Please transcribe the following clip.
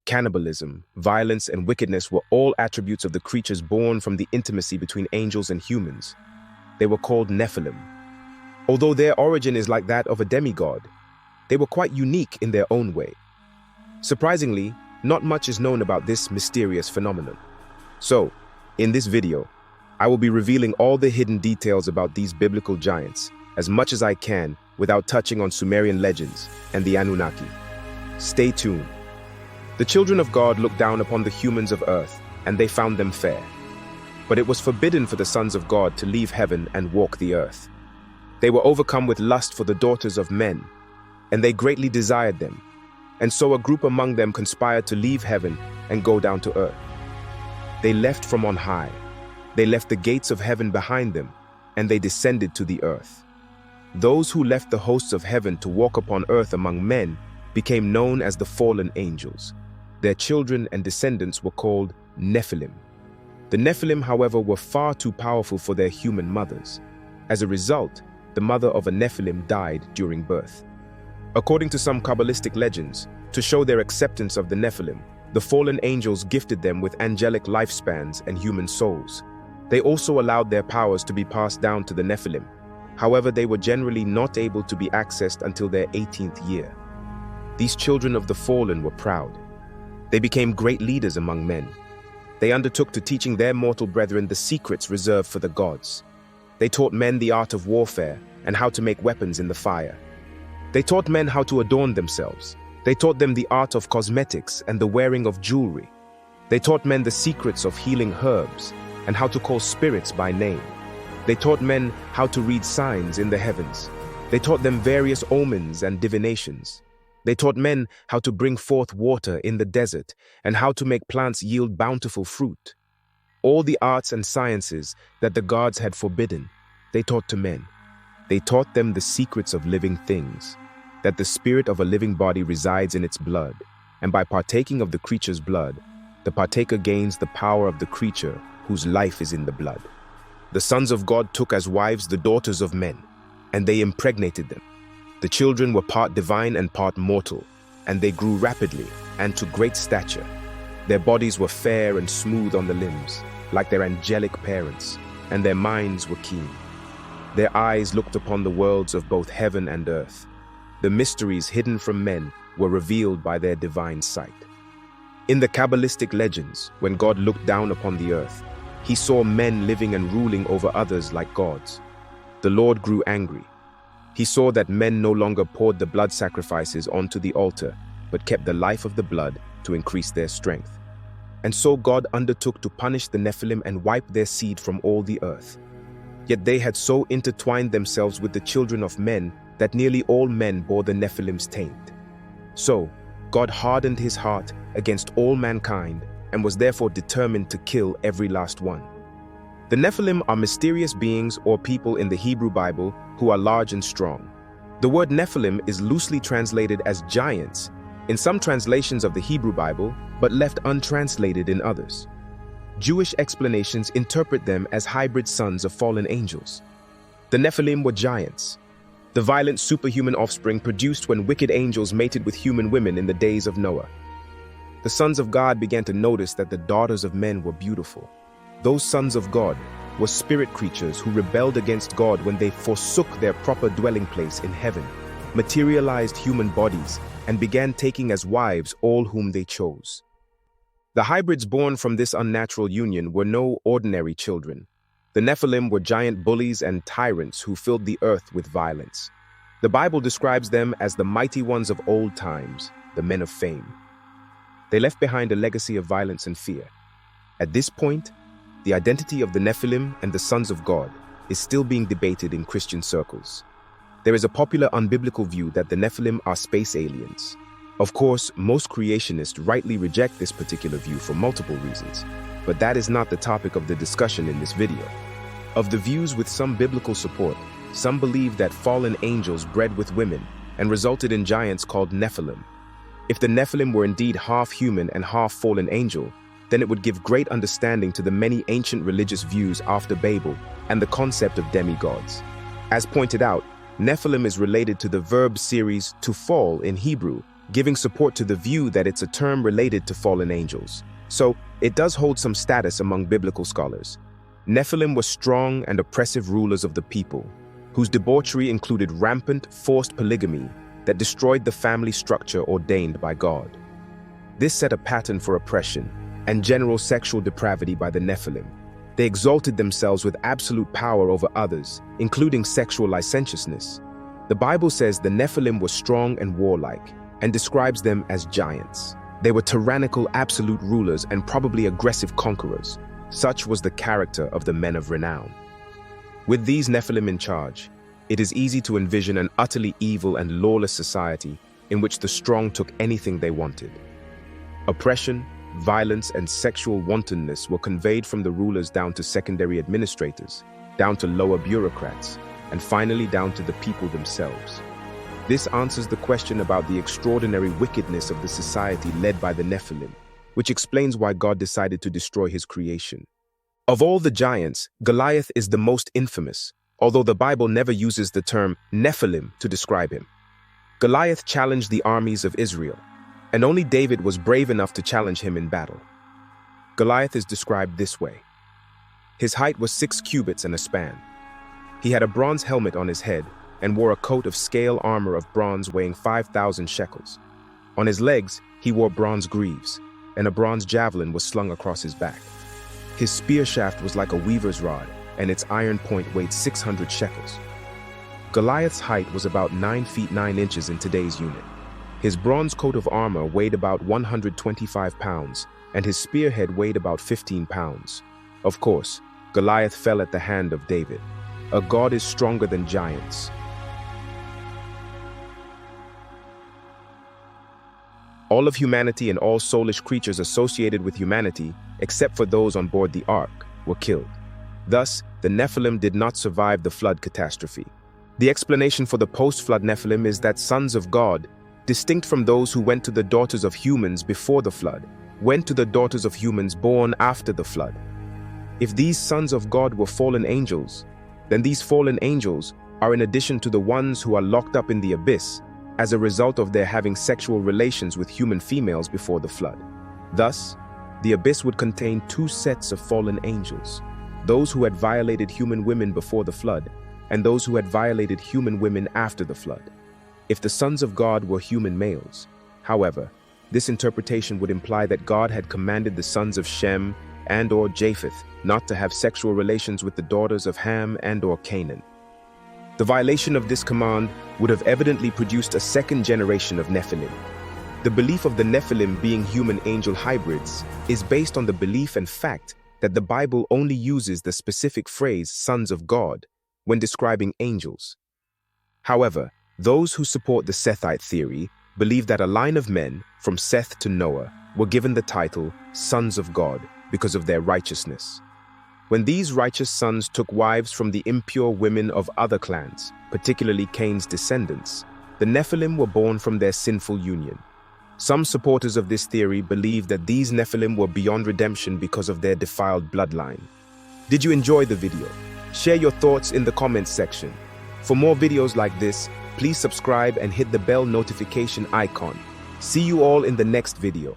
cannibalism, violence, and wickedness were all attributes of the creatures born from the intimacy between angels and humans. They were called Nephilim. Although their origin is like that of a demigod, they were quite unique in their own way. Surprisingly, not much is known about this mysterious phenomenon. So, in this video, I will be revealing all the hidden details about these biblical giants, as much as I can without touching on Sumerian legends and the Anunnaki. Stay tuned. The children of God looked down upon the humans of earth, and they found them fair. But it was forbidden for the sons of God to leave heaven and walk the earth. They were overcome with lust for the daughters of men, and they greatly desired them. And so a group among them conspired to leave heaven and go down to earth. They left from on high. They left the gates of heaven behind them, and they descended to the earth. Those who left the hosts of heaven to walk upon earth among men became known as the fallen angels. Their children and descendants were called Nephilim. The Nephilim, however, were far too powerful for their human mothers. As a result, the mother of a Nephilim died during birth. According to some Kabbalistic legends, to show their acceptance of the Nephilim, the fallen angels gifted them with angelic lifespans and human souls. They also allowed their powers to be passed down to the Nephilim. However, they were generally not able to be accessed until their 18th year. These children of the fallen were proud. They became great leaders among men. They undertook to teaching their mortal brethren the secrets reserved for the gods. They taught men the art of warfare and how to make weapons in the fire. They taught men how to adorn themselves. They taught them the art of cosmetics and the wearing of jewelry. They taught men the secrets of healing herbs and how to call spirits by name. They taught men how to read signs in the heavens. They taught them various omens and divinations. They taught men how to bring forth water in the desert and how to make plants yield bountiful fruit. All the arts and sciences that the gods had forbidden, they taught to men. They taught them the secrets of living things, that the spirit of a living body resides in its blood, and by partaking of the creature's blood, the partaker gains the power of the creature whose life is in the blood. The sons of God took as wives the daughters of men, and they impregnated them. The children were part divine and part mortal, and they grew rapidly and to great stature. Their bodies were fair and smooth on the limbs, like their angelic parents, and their minds were keen. Their eyes looked upon the worlds of both heaven and earth. The mysteries hidden from men were revealed by their divine sight. In the Kabbalistic legends, when God looked down upon the earth, he saw men living and ruling over others like gods. The Lord grew angry. He saw that men no longer poured the blood sacrifices onto the altar, but kept the life of the blood to increase their strength. And so God undertook to punish the Nephilim and wipe their seed from all the earth. Yet they had so intertwined themselves with the children of men that nearly all men bore the Nephilim's taint. So, God hardened his heart against all mankind and was therefore determined to kill every last one. The Nephilim are mysterious beings or people in the Hebrew Bible who are large and strong. The word Nephilim is loosely translated as giants in some translations of the Hebrew Bible, but left untranslated in others. Jewish explanations interpret them as hybrid sons of fallen angels. The Nephilim were giants, the violent superhuman offspring produced when wicked angels mated with human women in the days of Noah. The sons of God began to notice that the daughters of men were beautiful. Those sons of God were spirit creatures who rebelled against God when they forsook their proper dwelling place in heaven, materialized human bodies, and began taking as wives all whom they chose. The hybrids born from this unnatural union were no ordinary children. The Nephilim were giant bullies and tyrants who filled the earth with violence. The Bible describes them as the mighty ones of old times, the men of fame. They left behind a legacy of violence and fear. At this point, the identity of the Nephilim and the sons of God is still being debated in Christian circles. There is a popular unbiblical view that the Nephilim are space aliens. Of course, most creationists rightly reject this particular view for multiple reasons, but that is not the topic of the discussion in this video. Of the views with some biblical support, some believe that fallen angels bred with women and resulted in giants called Nephilim. If the Nephilim were indeed half human and half fallen angel, then it would give great understanding to the many ancient religious views after Babel and the concept of demigods. As pointed out, Nephilim is related to the verb series to fall in Hebrew, giving support to the view that it's a term related to fallen angels. So, it does hold some status among biblical scholars. Nephilim were strong and oppressive rulers of the people, whose debauchery included rampant, forced polygamy that destroyed the family structure ordained by God. This set a pattern for oppression and general sexual depravity by the Nephilim. They exalted themselves with absolute power over others, including sexual licentiousness. The Bible says the Nephilim were strong and warlike, and describes them as giants. They were tyrannical absolute rulers and probably aggressive conquerors. Such was the character of the men of renown. With these Nephilim in charge, it is easy to envision an utterly evil and lawless society in which the strong took anything they wanted. Oppression, violence, and sexual wantonness were conveyed from the rulers down to secondary administrators, down to lower bureaucrats, and finally down to the people themselves. This answers the question about the extraordinary wickedness of the society led by the Nephilim, which explains why God decided to destroy his creation. Of all the giants, Goliath is the most infamous, although the Bible never uses the term Nephilim to describe him. Goliath challenged the armies of Israel, and only David was brave enough to challenge him in battle. Goliath is described this way. His height was 6 cubits and a span. He had a bronze helmet on his head and wore a coat of scale armor of bronze weighing 5,000 shekels. On his legs, he wore bronze greaves, and a bronze javelin was slung across his back. His spear shaft was like a weaver's rod, and its iron point weighed 600 shekels. Goliath's height was about 9 feet 9 inches in today's unit. His bronze coat of armor weighed about 125 pounds, and his spearhead weighed about 15 pounds. Of course, Goliath fell at the hand of David. A god is stronger than giants. All of humanity and all soulish creatures associated with humanity, except for those on board the ark, were killed. Thus, the Nephilim did not survive the flood catastrophe. The explanation for the post-flood Nephilim is that sons of God, distinct from those who went to the daughters of humans before the flood, went to the daughters of humans born after the flood. If these sons of God were fallen angels, then these fallen angels are in addition to the ones who are locked up in the abyss as a result of their having sexual relations with human females before the flood. Thus, the abyss would contain 2 sets of fallen angels, those who had violated human women before the flood, and those who had violated human women after the flood. If the sons of God were human males, however, this interpretation would imply that God had commanded the sons of Shem and/or Japheth not to have sexual relations with the daughters of Ham and/or Canaan. The violation of this command would have evidently produced a second generation of Nephilim. The belief of the Nephilim being human-angel hybrids is based on the belief and fact that the Bible only uses the specific phrase sons of God when describing angels. However, those who support the Sethite theory believe that a line of men, from Seth to Noah, were given the title sons of God because of their righteousness. When these righteous sons took wives from the impure women of other clans, particularly Cain's descendants, the Nephilim were born from their sinful union. Some supporters of this theory believe that these Nephilim were beyond redemption because of their defiled bloodline. Did you enjoy the video? Share your thoughts in the comments section. For more videos like this, please subscribe and hit the bell notification icon. See you all in the next video.